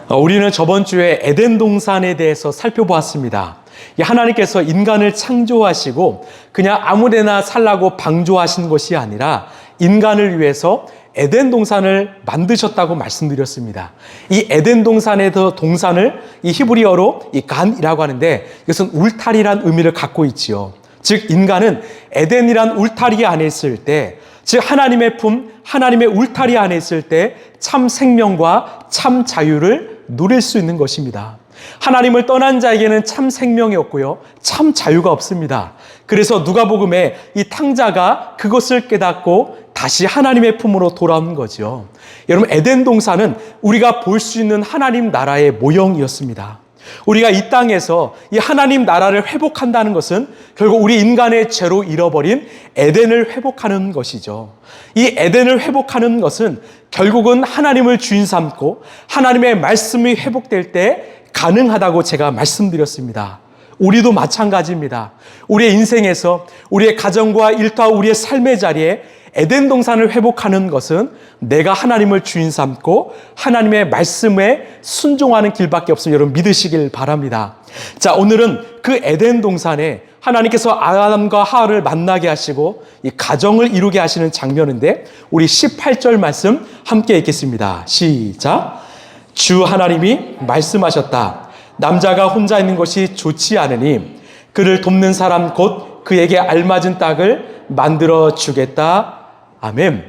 우리는 저번 주에 에덴 동산에 대해서 살펴보았습니다. 하나님께서 인간을 창조하시고 그냥 아무데나 살라고 방조하신 것이 아니라 인간을 위해서 에덴 동산을 만드셨다고 말씀드렸습니다. 이 에덴 동산에서 동산을 이 히브리어로 이 간이라고 하는데 이것은 울타리란 의미를 갖고 있지요. 즉 인간은 에덴이란 울타리 안에 있을 때, 즉 하나님의 품, 하나님의 울타리 안에 있을 때 참 생명과 참 자유를 누릴 수 있는 것입니다. 하나님을 떠난 자에게는 참 생명이 없고요, 참 자유가 없습니다. 그래서 누가복음에 이 탕자가 그것을 깨닫고 다시 하나님의 품으로 돌아온 거죠. 여러분, 에덴 동산은 우리가 볼 수 있는 하나님 나라의 모형이었습니다. 우리가 이 땅에서 이 하나님 나라를 회복한다는 것은 결국 우리 인간의 죄로 잃어버린 에덴을 회복하는 것이죠. 이 에덴을 회복하는 것은 결국은 하나님을 주인 삼고 하나님의 말씀이 회복될 때 가능하다고 제가 말씀드렸습니다. 우리도 마찬가지입니다. 우리의 인생에서 우리의 가정과 일터와 우리의 삶의 자리에 에덴 동산을 회복하는 것은 내가 하나님을 주인 삼고 하나님의 말씀에 순종하는 길밖에 없음을 여러분 믿으시길 바랍니다. 자, 오늘은 그 에덴 동산에 하나님께서 아담과 하와를 만나게 하시고 이 가정을 이루게 하시는 장면인데 우리 18절 말씀 함께 읽겠습니다. 시작. 주 하나님이 말씀하셨다. 남자가 혼자 있는 것이 좋지 않으니 그를 돕는 사람 곧 그에게 알맞은 짝을 만들어 주겠다. 아멘.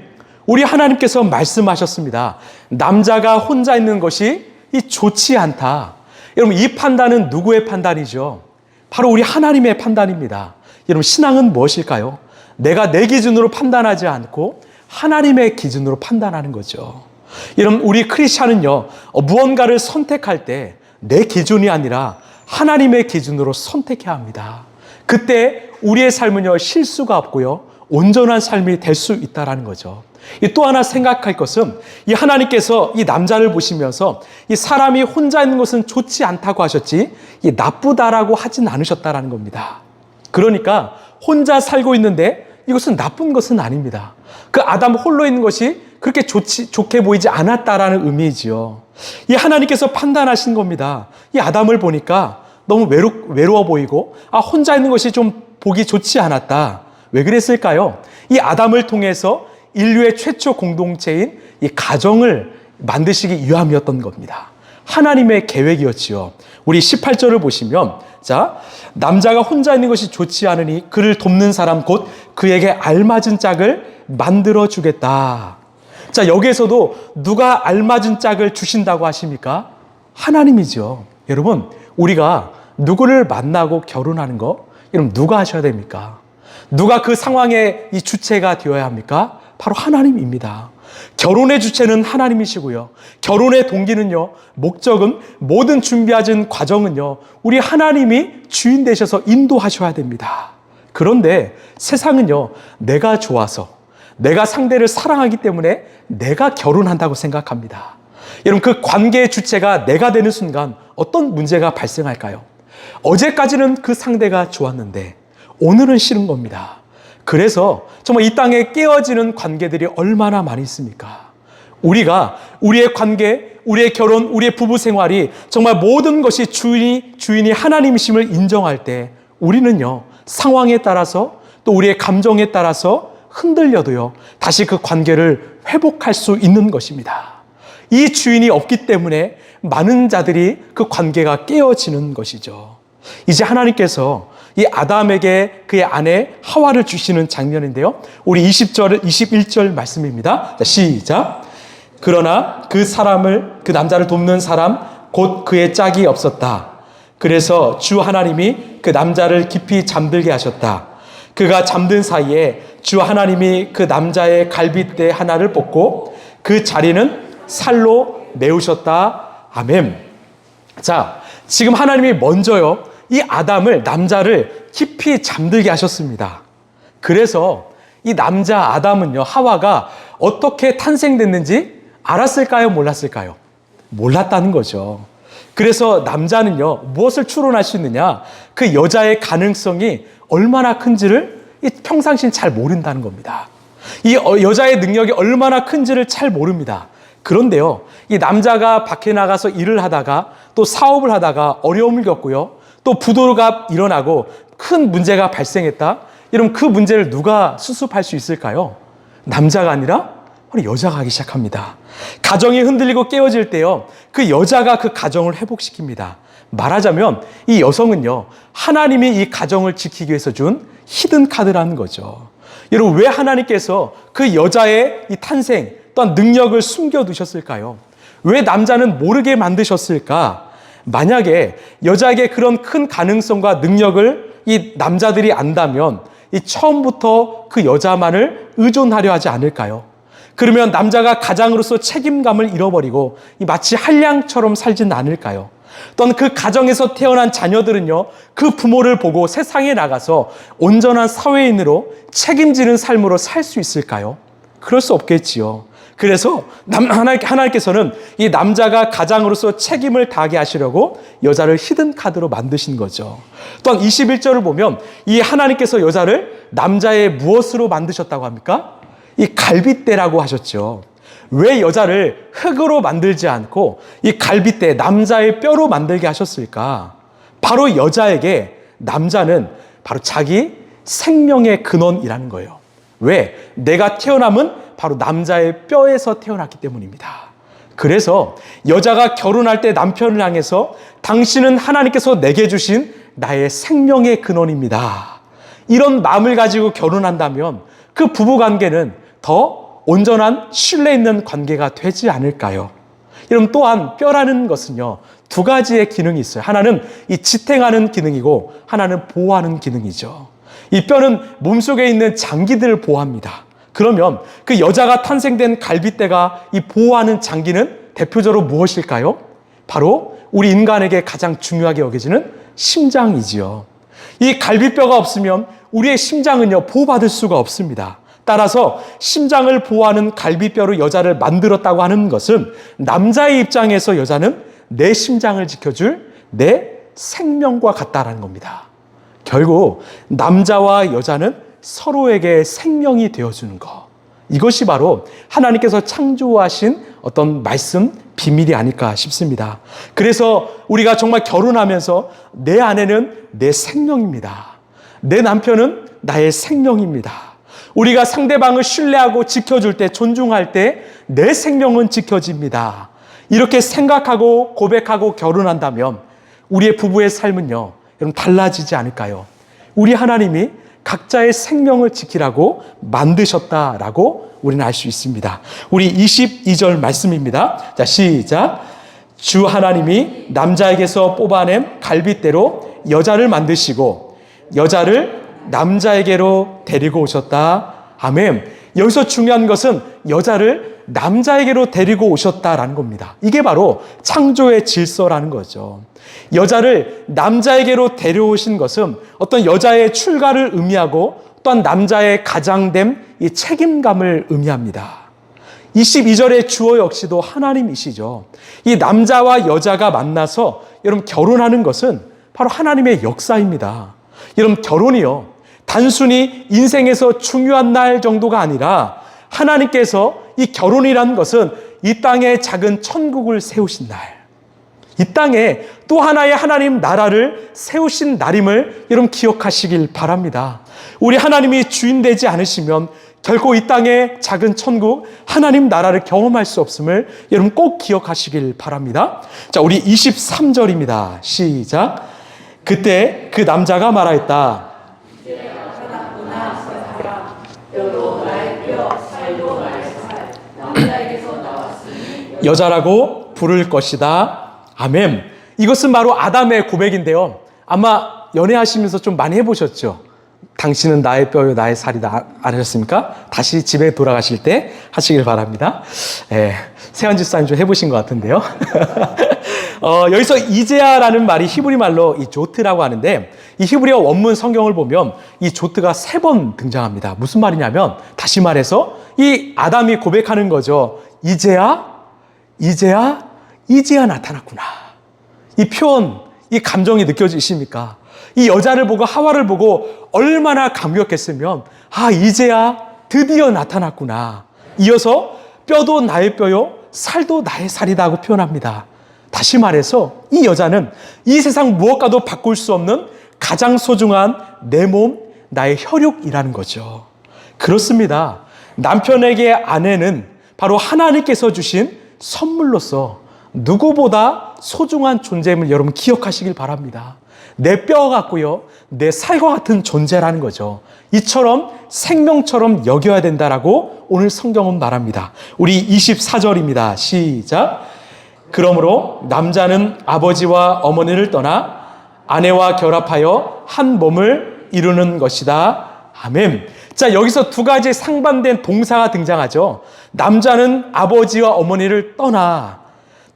우리 하나님께서 말씀하셨습니다. 남자가 혼자 있는 것이 좋지 않다. 여러분, 이 판단은 누구의 판단이죠? 바로 우리 하나님의 판단입니다. 여러분, 신앙은 무엇일까요? 내가 내 기준으로 판단하지 않고 하나님의 기준으로 판단하는 거죠. 여러분, 우리 크리스찬은요, 무언가를 선택할 때 내 기준이 아니라 하나님의 기준으로 선택해야 합니다. 그때 우리의 삶은요, 실수가 없고요, 온전한 삶이 될 수 있다는 거죠. 또 하나 생각할 것은 이 하나님께서 이 남자를 보시면서 이 사람이 혼자 있는 것은 좋지 않다고 하셨지 이 나쁘다라고 하진 않으셨다라는 겁니다. 그러니까 혼자 살고 있는데 이것은 나쁜 것은 아닙니다. 그 아담 홀로 있는 것이 그렇게 좋게 보이지 않았다라는 의미이지요. 이 하나님께서 판단하신 겁니다. 이 아담을 보니까 너무 외로워 보이고 혼자 있는 것이 좀 보기 좋지 않았다. 왜 그랬을까요? 이 아담을 통해서 인류의 최초 공동체인 이 가정을 만드시기 위함이었던 겁니다. 하나님의 계획이었지요. 우리 18절을 보시면, 자, 남자가 혼자 있는 것이 좋지 않으니 그를 돕는 사람 곧 그에게 알맞은 짝을 만들어 주겠다. 자, 여기에서도 누가 알맞은 짝을 주신다고 하십니까? 하나님이죠. 여러분, 우리가 누구를 만나고 결혼하는 거, 여러분 누가 하셔야 됩니까? 누가 그 상황의 이 주체가 되어야 합니까? 바로 하나님입니다. 결혼의 주체는 하나님이시고요. 결혼의 동기는요, 목적은, 모든 준비하신 과정은요, 우리 하나님이 주인 되셔서 인도하셔야 됩니다. 그런데 세상은요, 내가 좋아서, 내가 상대를 사랑하기 때문에 내가 결혼한다고 생각합니다. 여러분, 그 관계의 주체가 내가 되는 순간 어떤 문제가 발생할까요? 어제까지는 그 상대가 좋았는데 오늘은 싫은 겁니다. 그래서 정말 이 땅에 깨어지는 관계들이 얼마나 많이 있습니까? 우리가 우리의 관계, 우리의 결혼, 우리의 부부 생활이 정말 모든 것이 주인이 하나님이심을 인정할 때 우리는요, 상황에 따라서 또 우리의 감정에 따라서 흔들려도요, 다시 그 관계를 회복할 수 있는 것입니다. 이 주인이 없기 때문에 많은 자들이 그 관계가 깨어지는 것이죠. 이제 하나님께서 이 아담에게 그의 아내 하와를 주시는 장면인데요. 우리 21절 말씀입니다. 자, 시작. 그러나 그 남자를 돕는 사람 곧 그의 짝이 없었다. 그래서 주 하나님이 그 남자를 깊이 잠들게 하셨다. 그가 잠든 사이에 주 하나님이 그 남자의 갈빗대 하나를 뽑고 그 자리는 살로 메우셨다. 아멘. 자, 지금 하나님이 먼저요, 이 아담을, 남자를 깊이 잠들게 하셨습니다. 그래서 이 남자 아담은요, 하와가 어떻게 탄생됐는지 알았을까요? 몰랐을까요? 몰랐다는 거죠. 그래서 남자는요, 무엇을 추론할 수 있느냐? 그 여자의 가능성이 얼마나 큰지를 평상시엔 잘 모른다는 겁니다. 이 여자의 능력이 얼마나 큰지를 잘 모릅니다. 그런데요, 이 남자가 밖에 나가서 일을 하다가 또 사업을 하다가 어려움을 겪고요, 또 부도가 일어나고 큰 문제가 발생했다. 이러면 그 문제를 누가 수습할 수 있을까요? 남자가 아니라 바로 여자가 하기 시작합니다. 가정이 흔들리고 깨어질 때요, 그 여자가 그 가정을 회복시킵니다. 말하자면 이 여성은요, 하나님이 이 가정을 지키기 위해서 준 히든 카드라는 거죠. 여러분, 왜 하나님께서 그 여자의 이 탄생 또한 능력을 숨겨두셨을까요? 왜 남자는 모르게 만드셨을까? 만약에 여자에게 그런 큰 가능성과 능력을 이 남자들이 안다면 이 처음부터 그 여자만을 의존하려 하지 않을까요? 그러면 남자가 가장으로서 책임감을 잃어버리고 마치 한량처럼 살진 않을까요? 또한 그 가정에서 태어난 자녀들은요, 그 부모를 보고 세상에 나가서 온전한 사회인으로 책임지는 삶으로 살 수 있을까요? 그럴 수 없겠지요. 그래서 하나님께서는 이 남자가 가장으로서 책임을 다하게 하시려고 여자를 히든 카드로 만드신 거죠. 또한 21절을 보면 이 하나님께서 여자를 남자의 무엇으로 만드셨다고 합니까? 이 갈빗대라고 하셨죠. 왜 여자를 흙으로 만들지 않고 이 갈빗대, 남자의 뼈로 만들게 하셨을까? 바로 여자에게 남자는 바로 자기 생명의 근원이라는 거예요. 왜? 내가 태어남은 바로 남자의 뼈에서 태어났기 때문입니다. 그래서 여자가 결혼할 때 남편을 향해서 당신은 하나님께서 내게 주신 나의 생명의 근원입니다. 이런 마음을 가지고 결혼한다면 그 부부관계는 더 온전한 신뢰 있는 관계가 되지 않을까요? 여러분, 또한 뼈라는 것은요, 두 가지의 기능이 있어요. 하나는 이 지탱하는 기능이고 하나는 보호하는 기능이죠. 이 뼈는 몸속에 있는 장기들을 보호합니다. 그러면 그 여자가 탄생된 갈빗대가 이 보호하는 장기는 대표적으로 무엇일까요? 바로 우리 인간에게 가장 중요하게 여겨지는 심장이지요. 이 갈빗뼈가 없으면 우리의 심장은요, 보호받을 수가 없습니다. 따라서 심장을 보호하는 갈빗뼈로 여자를 만들었다고 하는 것은 남자의 입장에서 여자는 내 심장을 지켜줄 내 생명과 같다라는 겁니다. 결국 남자와 여자는 서로에게 생명이 되어주는 것. 이것이 바로 하나님께서 창조하신 어떤 말씀, 비밀이 아닐까 싶습니다. 그래서 우리가 정말 결혼하면서 내 아내는 내 생명입니다. 내 남편은 나의 생명입니다. 우리가 상대방을 신뢰하고 지켜줄 때, 존중할 때 내 생명은 지켜집니다. 이렇게 생각하고 고백하고 결혼한다면 우리의 부부의 삶은요, 여러분 달라지지 않을까요? 우리 하나님이 각자의 생명을 지키라고 만드셨다라고 우리는 알 수 있습니다. 우리 22절 말씀입니다. 자, 시작. 주 하나님이 남자에게서 뽑아낸 갈빗대로 여자를 만드시고 여자를 남자에게로 데리고 오셨다. 아멘. 여기서 중요한 것은 여자를 남자에게로 데리고 오셨다라는 겁니다. 이게 바로 창조의 질서라는 거죠. 여자를 남자에게로 데려오신 것은 어떤 여자의 출가를 의미하고 또한 남자의 가장됨, 이 책임감을 의미합니다. 22절의 주어 역시도 하나님이시죠. 이 남자와 여자가 만나서 여러분 결혼하는 것은 바로 하나님의 역사입니다. 여러분 결혼이요, 단순히 인생에서 중요한 날 정도가 아니라 하나님께서 이 결혼이라는 것은 이 땅에 작은 천국을 세우신 날, 이 땅에 또 하나의 하나님 나라를 세우신 날임을 여러분 기억하시길 바랍니다. 우리 하나님이 주인 되지 않으시면 결코 이 땅의 작은 천국, 하나님 나라를 경험할 수 없음을 여러분 꼭 기억하시길 바랍니다. 자, 우리 23절입니다. 시작. 그때 그 남자가 말하였다. 여자라고 부를 것이다. 아멘. 이것은 바로 아담의 고백인데요. 아마 연애하시면서 좀 많이 해보셨죠? 당신은 나의 뼈요 나의 살이다 안 하셨습니까? 다시 집에 돌아가실 때 하시길 바랍니다. 세한 집사님 좀 해보신 것 같은데요. 여기서 이제야라는 말이 히브리 말로 이 조트라고 하는데, 이 히브리어 원문 성경을 보면 이 조트가 3번 등장합니다. 무슨 말이냐면, 다시 말해서 이 아담이 고백하는 거죠. 이제야 나타났구나. 이 표현, 이 감정이 느껴지십니까? 이 여자를 보고 하와를 보고 얼마나 감격했으면, 아, 이제야 드디어 나타났구나. 이어서 뼈도 나의 뼈요, 살도 나의 살이다고 표현합니다. 다시 말해서 이 여자는 이 세상 무엇과도 바꿀 수 없는 가장 소중한 내 몸, 나의 혈육이라는 거죠. 그렇습니다. 남편에게 아내는 바로 하나님께서 주신 선물로서 누구보다 소중한 존재임을 여러분 기억하시길 바랍니다. 내 뼈 같고요, 내 살과 같은 존재라는 거죠. 이처럼 생명처럼 여겨야 된다라고 오늘 성경은 말합니다. 우리 24절입니다. 시작. 그러므로 남자는 아버지와 어머니를 떠나 아내와 결합하여 한 몸을 이루는 것이다. 아멘. 자, 여기서 두 가지 상반된 동사가 등장하죠. 남자는 아버지와 어머니를 떠나,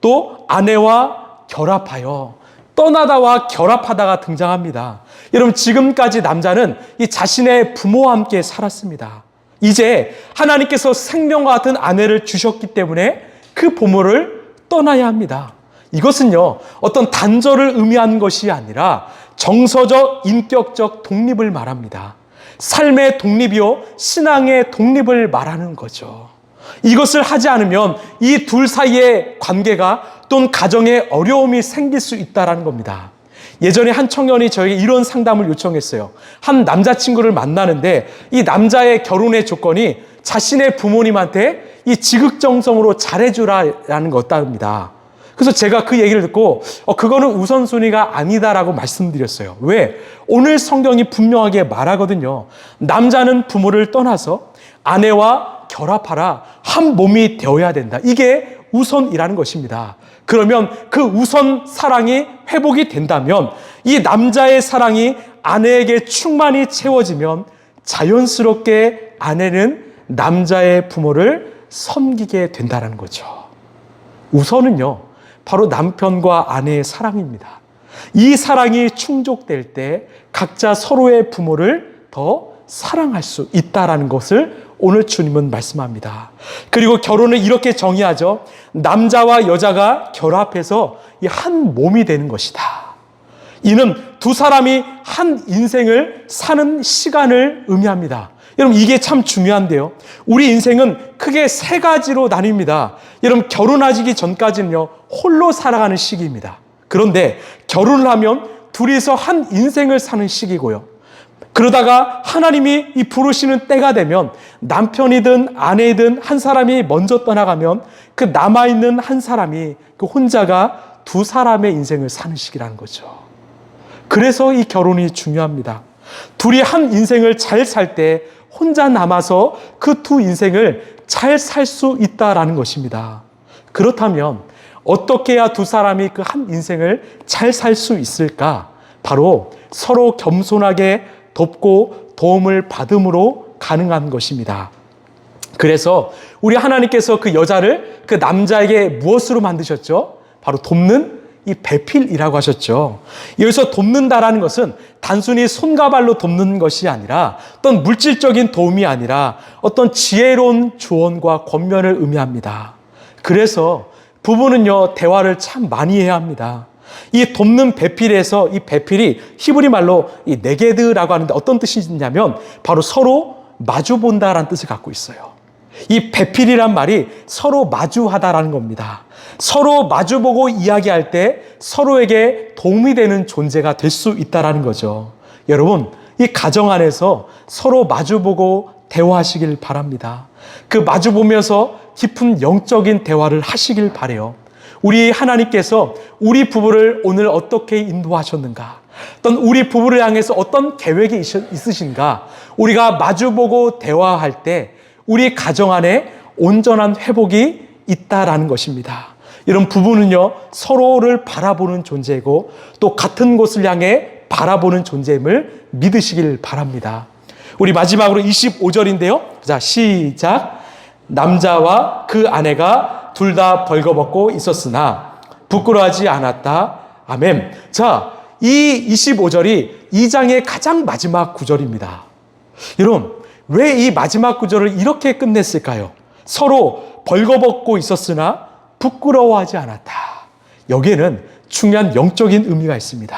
또 아내와 결합하여, 떠나다와 결합하다가 등장합니다. 여러분, 지금까지 남자는 이 자신의 부모와 함께 살았습니다. 이제 하나님께서 생명과 같은 아내를 주셨기 때문에 그 부모를 떠나야 합니다. 이것은요, 어떤 단절을 의미하는 것이 아니라 정서적, 인격적 독립을 말합니다. 삶의 독립이요, 신앙의 독립을 말하는 거죠. 이것을 하지 않으면 이 둘 사이의 관계가 또는 가정에 어려움이 생길 수 있다는 겁니다. 예전에 한 청년이 저에게 이런 상담을 요청했어요. 한 남자친구를 만나는데 이 남자의 결혼의 조건이 자신의 부모님한테 이 지극정성으로 잘해주라는 것답니다. 그래서 제가 그 얘기를 듣고 그거는 우선순위가 아니다라고 말씀드렸어요. 왜? 오늘 성경이 분명하게 말하거든요. 남자는 부모를 떠나서 아내와 결합하라, 한 몸이 되어야 된다. 이게 우선이라는 것입니다. 그러면 그 우선 사랑이 회복이 된다면 이 남자의 사랑이 아내에게 충만히 채워지면 자연스럽게 아내는 남자의 부모를 섬기게 된다는 거죠. 우선은요, 바로 남편과 아내의 사랑입니다. 이 사랑이 충족될 때 각자 서로의 부모를 더 사랑할 수 있다는 것을 오늘 주님은 말씀합니다. 그리고 결혼을 이렇게 정의하죠. 남자와 여자가 결합해서 이 한 몸이 되는 것이다. 이는 두 사람이 한 인생을 사는 시간을 의미합니다. 여러분, 이게 참 중요한데요. 우리 인생은 크게 세 가지로 나뉩니다. 여러분, 결혼하기 전까지는요, 홀로 살아가는 시기입니다. 그런데 결혼을 하면 둘이서 한 인생을 사는 시기고요. 그러다가 하나님이 이 부르시는 때가 되면 남편이든 아내이든 한 사람이 먼저 떠나가면 그 남아있는 한 사람이 그 혼자가 두 사람의 인생을 사는 시기라는 거죠. 그래서 이 결혼이 중요합니다. 둘이 한 인생을 잘 살 때 혼자 남아서 그 두 인생을 잘 살 수 있다라는 것입니다. 그렇다면 어떻게 해야 두 사람이 그 한 인생을 잘 살 수 있을까? 바로 서로 겸손하게 돕고 도움을 받음으로 가능한 것입니다. 그래서 우리 하나님께서 그 여자를 그 남자에게 무엇으로 만드셨죠? 바로 돕는 이 배필이라고 하셨죠. 여기서 돕는다라는 것은 단순히 손과 발로 돕는 것이 아니라 어떤 물질적인 도움이 아니라 어떤 지혜로운 조언과 권면을 의미합니다. 그래서 부부는요, 대화를 참 많이 해야 합니다. 이 돕는 배필에서 이 배필이 히브리 말로 이 네게드라고 하는데 어떤 뜻이냐면 바로 서로 마주본다라는 뜻을 갖고 있어요. 이 배필이란 말이 서로 마주하다라는 겁니다. 서로 마주보고 이야기할 때 서로에게 도움이 되는 존재가 될 수 있다라는 거죠. 여러분, 이 가정 안에서 서로 마주보고 대화하시길 바랍니다. 그 마주보면서 깊은 영적인 대화를 하시길 바라요. 우리 하나님께서 우리 부부를 오늘 어떻게 인도하셨는가? 어떤 우리 부부를 향해서 어떤 계획이 있으신가? 우리가 마주보고 대화할 때 우리 가정 안에 온전한 회복이 있다라는 것입니다. 이런 부부는요, 서로를 바라보는 존재이고 또 같은 곳을 향해 바라보는 존재임을 믿으시길 바랍니다. 우리 마지막으로 25절인데요. 자, 시작. 남자와 그 아내가 둘 다 벌거벗고 있었으나 부끄러워하지 않았다. 아멘. 자, 이 25절이 2장의 가장 마지막 구절입니다. 여러분, 왜 이 마지막 구절을 이렇게 끝냈을까요? 서로 벌거벗고 있었으나 부끄러워하지 않았다. 여기에는 중요한 영적인 의미가 있습니다.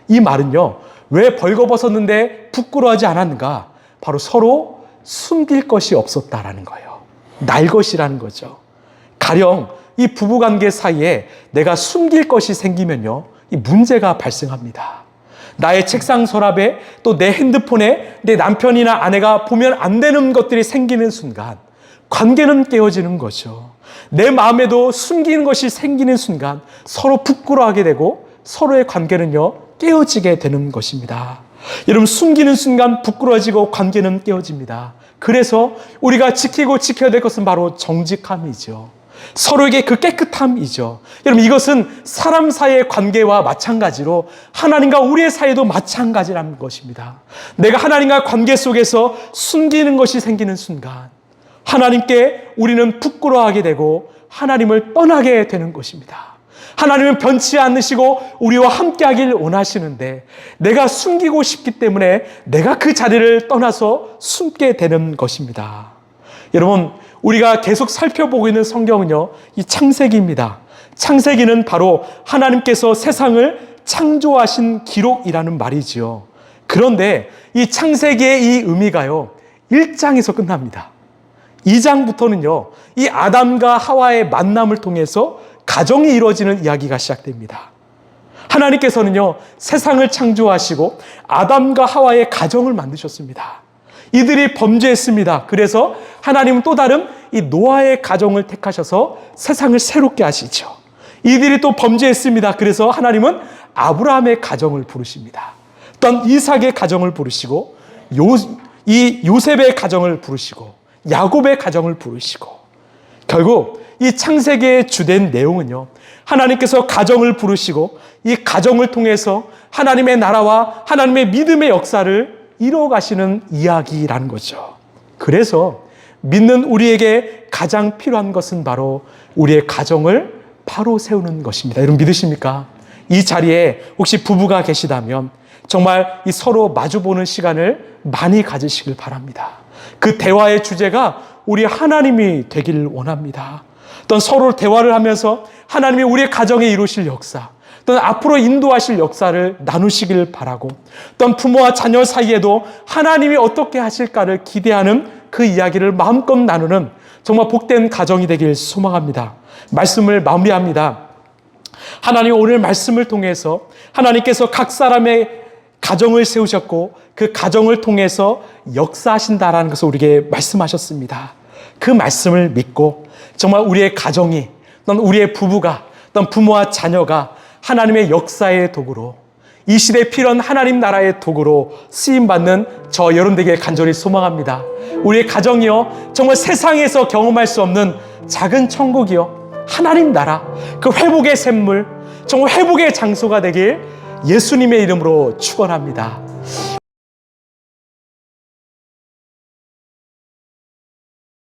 이 말은요, 왜 벌거벗었는데 부끄러워하지 않았는가? 바로 서로 숨길 것이 없었다라는 거예요. 날 것이라는 거죠. 가령 이 부부관계 사이에 내가 숨길 것이 생기면요, 이 문제가 발생합니다. 나의 책상 서랍에 또 내 핸드폰에 내 남편이나 아내가 보면 안 되는 것들이 생기는 순간 관계는 깨어지는 거죠. 내 마음에도 숨기는 것이 생기는 순간 서로 부끄러워하게 되고 서로의 관계는요, 깨어지게 되는 것입니다. 여러분, 숨기는 순간 부끄러워지고 관계는 깨어집니다. 그래서 우리가 지키고 지켜야 될 것은 바로 정직함이죠. 서로에게 그 깨끗함이죠. 여러분, 이것은 사람 사이의 관계와 마찬가지로 하나님과 우리의 사이도 마찬가지라는 것입니다. 내가 하나님과 관계 속에서 숨기는 것이 생기는 순간 하나님께 우리는 부끄러워하게 되고 하나님을 떠나게 되는 것입니다. 하나님은 변치 않으시고 우리와 함께하길 원하시는데 내가 숨기고 싶기 때문에 내가 그 자리를 떠나서 숨게 되는 것입니다. 여러분, 우리가 계속 살펴보고 있는 성경은요, 이 창세기입니다. 창세기는 바로 하나님께서 세상을 창조하신 기록이라는 말이지요. 그런데 이 창세기의 이 의미가요, 1장에서 끝납니다. 2장부터는요, 이 아담과 하와의 만남을 통해서 가정이 이루어지는 이야기가 시작됩니다. 하나님께서는요, 세상을 창조하시고 아담과 하와의 가정을 만드셨습니다. 이들이 범죄했습니다. 그래서 하나님은 또 다른 이 노아의 가정을 택하셔서 세상을 새롭게 하시죠. 이들이 또 범죄했습니다. 그래서 하나님은 아브라함의 가정을 부르십니다. 또한 이삭의 가정을 부르시고 이 요셉의 가정을 부르시고 야곱의 가정을 부르시고, 결국 이 창세기의 주된 내용은요, 하나님께서 가정을 부르시고 이 가정을 통해서 하나님의 나라와 하나님의 믿음의 역사를 이루어가시는 이야기라는 거죠. 그래서 믿는 우리에게 가장 필요한 것은 바로 우리의 가정을 바로 세우는 것입니다. 여러분, 믿으십니까? 이 자리에 혹시 부부가 계시다면 정말 이 서로 마주보는 시간을 많이 가지시길 바랍니다. 그 대화의 주제가 우리 하나님이 되길 원합니다. 또는 서로 대화를 하면서 하나님이 우리의 가정에 이루실 역사, 또는 앞으로 인도하실 역사를 나누시길 바라고, 또는 부모와 자녀 사이에도 하나님이 어떻게 하실까를 기대하는 그 이야기를 마음껏 나누는 정말 복된 가정이 되길 소망합니다. 말씀을 마무리합니다. 하나님, 오늘 말씀을 통해서 하나님께서 각 사람의 가정을 세우셨고 그 가정을 통해서 역사하신다라는 것을 우리에게 말씀하셨습니다. 그 말씀을 믿고 정말 우리의 가정이, 또는 우리의 부부가, 또는 부모와 자녀가 하나님의 역사의 도구로, 이 시대에 필요한 하나님 나라의 도구로 쓰임받는 저 여러분 되게 간절히 소망합니다. 우리의 가정이요, 정말 세상에서 경험할 수 없는 작은 천국이요, 하나님 나라, 그 회복의 샘물, 정말 회복의 장소가 되길 예수님의 이름으로 축원합니다.